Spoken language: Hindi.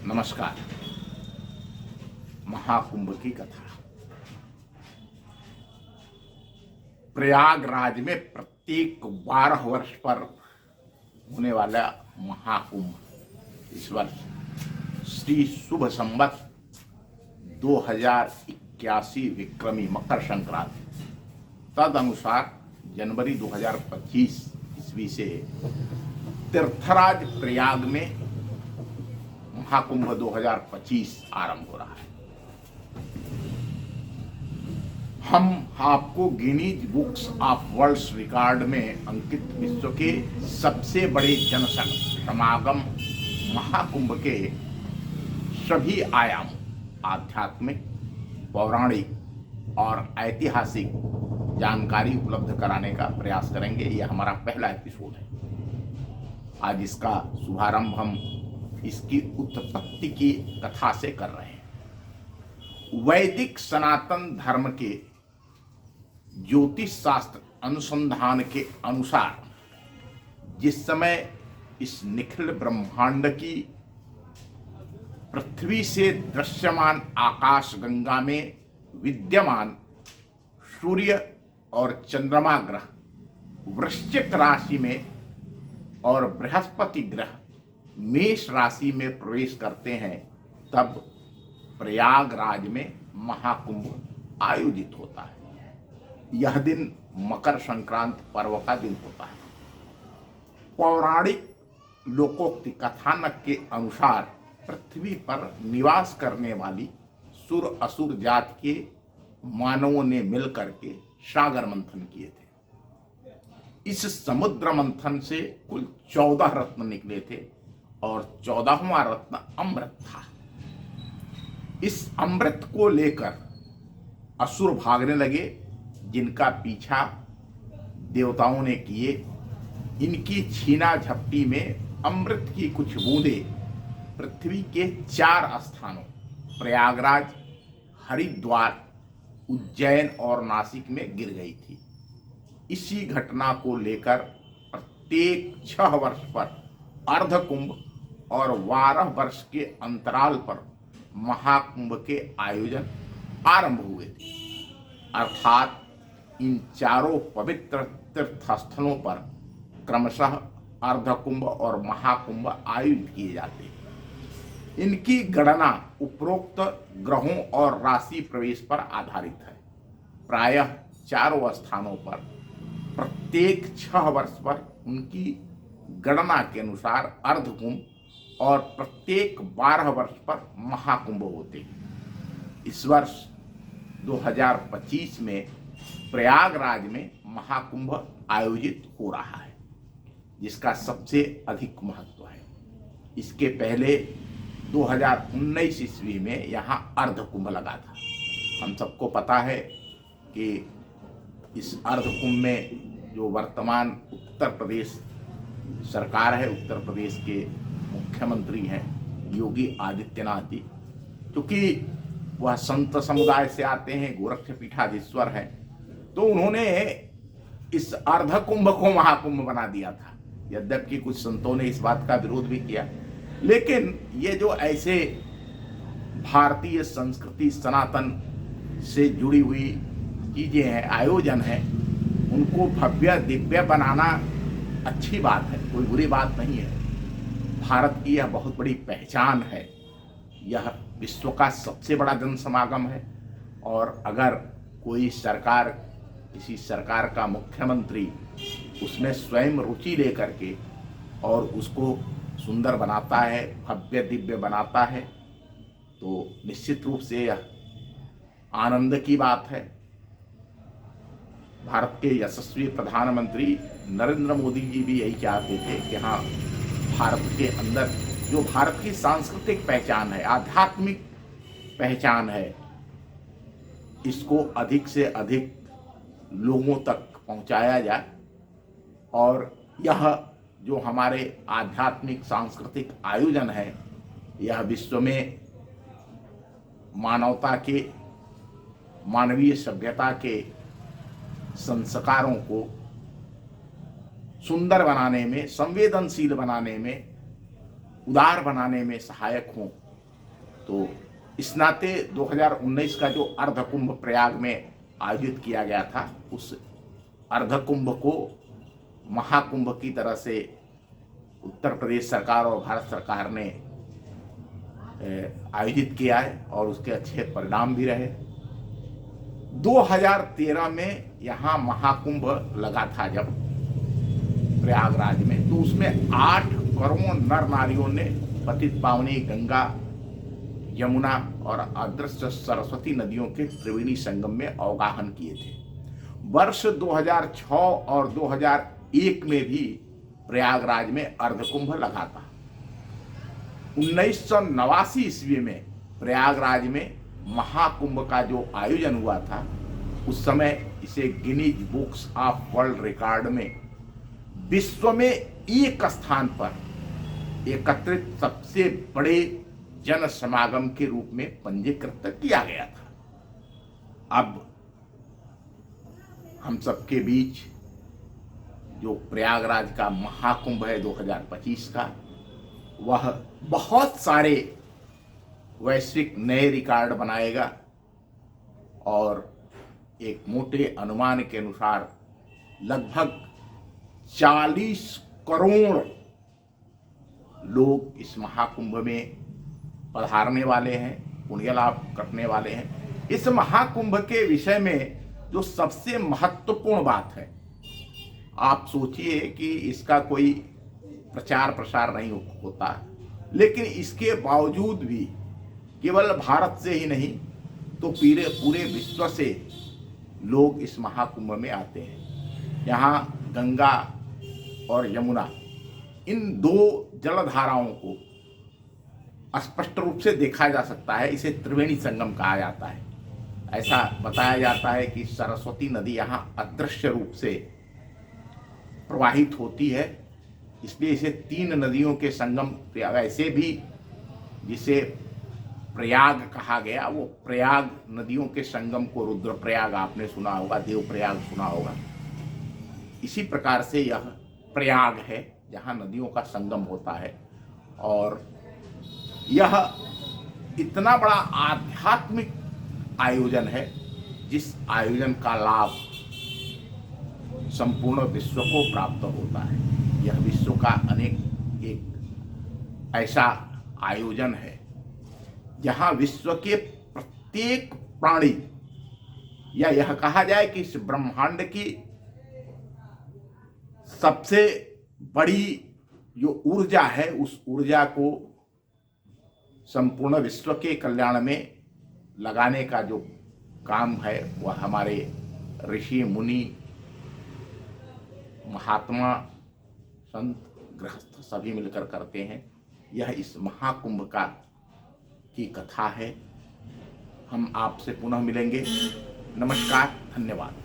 नमस्कार। महाकुंभ की कथा। प्रयागराज में प्रत्येक 12 वर्ष पर होने वाला महाकुंभ इस वर्ष श्री शुभ संवत 2081 विक्रमी मकर संक्रांति तद अनुसार जनवरी 2025 ईस्वी से तीर्थराज प्रयाग में महाकुंभ 2025 आरंभ हो रहा है। हम आपको Guinness books of world record में अंकित विश्व के सबसे बड़े जनसमागम महाकुंभ के सभी आयाम आध्यात्मिक, पौराणिक और ऐतिहासिक जानकारी उपलब्ध कराने का प्रयास करेंगे। यह हमारा पहला एपिसोड है। आज इसका शुभारंभ हम इसकी उत्पत्ति की कथा से कर रहे हैं। वैदिक सनातन धर्म के ज्योतिष शास्त्र अनुसंधान के अनुसार जिस समय इस निखिल ब्रह्मांड की पृथ्वी से दृश्यमान आकाश गंगा में विद्यमान सूर्य और चंद्रमा ग्रह वृश्चिक राशि में और बृहस्पति ग्रह मेष राशि में प्रवेश करते हैं, तब प्रयागराज में महाकुंभ आयोजित होता है। यह दिन मकर संक्रांति पर्व का दिन होता है। पौराणिक लोकोक्ति कथानक के अनुसार पृथ्वी पर निवास करने वाली सुर असुर जात के मानवों ने मिलकर के सागर मंथन किए थे। इस समुद्र मंथन से कुल 14 रत्न निकले थे और 14वां रत्न अमृत था। इस अमृत को लेकर असुर भागने लगे, जिनका पीछा देवताओं ने किए। इनकी छीना झपटी में अमृत की कुछ बूंदें पृथ्वी के 4 स्थानों प्रयागराज, हरिद्वार, उज्जैन और नासिक में गिर गई थी। इसी घटना को लेकर प्रत्येक 6 वर्ष पर अर्धकुंभ और 12 वर्ष के अंतराल पर महाकुंभ के आयोजन आरंभ हुए थे। अर्थात इन चारों पवित्र तीर्थ स्थलों पर क्रमशः अर्धकुंभ और महाकुंभ आयोजित किए जाते हैं। इनकी गणना उपरोक्त ग्रहों और राशि प्रवेश पर आधारित है। प्रायः चारों स्थानों पर प्रत्येक 6 वर्ष पर उनकी गणना के अनुसार अर्धकुंभ और प्रत्येक 12 वर्ष पर महाकुंभ होते हैं। इस वर्ष 2025 में प्रयागराज में महाकुंभ आयोजित हो रहा है, जिसका सबसे अधिक महत्व है। इसके पहले 2019 ईस्वी में यहाँ अर्धकुंभ लगा था। हम सबको पता है कि इस अर्धकुंभ में जो वर्तमान उत्तर प्रदेश सरकार है, उत्तर प्रदेश के मुख्यमंत्री हैं योगी आदित्यनाथ जी, क्योंकि वह संत समुदाय से आते हैं, गोरक्ष पीठाधीश्वर हैं, तो उन्होंने इस अर्धकुंभ को महाकुंभ बना दिया था। यद्यपि कुछ संतों ने इस बात का विरोध भी किया, लेकिन ये जो ऐसे भारतीय संस्कृति सनातन से जुड़ी हुई चीजें हैं, आयोजन हैं, उनको भव्य दिव्य बनाना अच्छी बात है, कोई बुरी बात नहीं है। भारत की यह बहुत बड़ी पहचान है। यह विश्व का सबसे बड़ा जन समागम है, और अगर कोई सरकार, किसी सरकार का मुख्यमंत्री उसमें स्वयं रुचि लेकर के और उसको सुंदर बनाता है, भव्य दिव्य बनाता है, तो निश्चित रूप से यह आनंद की बात है। भारत के यशस्वी प्रधानमंत्री नरेंद्र मोदी जी भी यही चाहते थे कि हाँ, भारत के अंदर जो भारत की सांस्कृतिक पहचान है, आध्यात्मिक पहचान है, इसको अधिक से अधिक लोगों तक पहुंचाया जाए, और यह जो हमारे आध्यात्मिक सांस्कृतिक आयोजन है, यह विश्व में मानवता के, मानवीय सभ्यता के संस्कारों को सुंदर बनाने में, संवेदनशील बनाने में, उदार बनाने में सहायक हों, तो इस नाते 2019 का जो अर्ध कुंभ प्रयाग में आयोजित किया गया था, उस अर्ध कुंभ को महाकुंभ की तरह से उत्तर प्रदेश सरकार और भारत सरकार ने आयोजित किया है और उसके अच्छे परिणाम भी रहे। 2013 में यहाँ महाकुंभ लगा था जब प्रयागराज में, तो उसमें 8 करोड़ नर नारियों ने पतित पावनी गंगा, यमुना और अदृश्य सरस्वती नदियों के त्रिवेणी संगम में अवगाहन किए थे। वर्ष 2006 और 2001 में भी प्रयागराज में अर्धकुंभ लगा था। 1989 ईस्वी में प्रयागराज में महाकुंभ का जो आयोजन हुआ था, उस समय इसे Guinness books of world record में विश्व में एक स्थान पर एकत्रित सबसे बड़े जन समागम के रूप में पंजीकृत किया गया था। अब हम सबके बीच जो प्रयागराज का महाकुंभ है 2025 का, वह बहुत सारे वैश्विक नए रिकॉर्ड बनाएगा और एक मोटे अनुमान के अनुसार लगभग 40 करोड़ लोग इस महाकुंभ में पधारने वाले हैं, पुण्य लाभ करने वाले हैं। इस महाकुंभ के विषय में जो सबसे महत्वपूर्ण बात है, आप सोचिए कि इसका कोई प्रचार प्रसार नहीं होता, लेकिन इसके बावजूद भी केवल भारत से ही नहीं तो पूरे विश्व से लोग इस महाकुंभ में आते हैं। यहाँ गंगा और यमुना, इन 2 जलधाराओं को स्पष्ट रूप से देखा जा सकता है। इसे त्रिवेणी संगम कहा जाता है। ऐसा बताया जाता है कि सरस्वती नदी यहाँ अदृश्य रूप से प्रवाहित होती है, इसलिए इसे 3 नदियों के संगम, ऐसे भी जिसे प्रयाग कहा गया, वो प्रयाग नदियों के संगम को रुद्रप्रयाग आपने सुना होगा, देवप्रयाग सुना होगा। इसी प्रकार से यह प्रयाग है जहाँ नदियों का संगम होता है। और यह इतना बड़ा आध्यात्मिक आयोजन है जिस आयोजन का लाभ संपूर्ण विश्व को प्राप्त होता है। यह विश्व का एक ऐसा आयोजन है जहाँ विश्व के प्रत्येक प्राणी, या यह कहा जाए कि इस ब्रह्मांड की सबसे बड़ी जो ऊर्जा है, उस ऊर्जा को संपूर्ण विश्व के कल्याण में लगाने का जो काम है, वह हमारे ऋषि मुनि, महात्मा, संत, गृहस्थ सभी मिलकर करते हैं। यह इस महाकुंभ की कथा है। हम आपसे पुनः मिलेंगे। नमस्कार, धन्यवाद।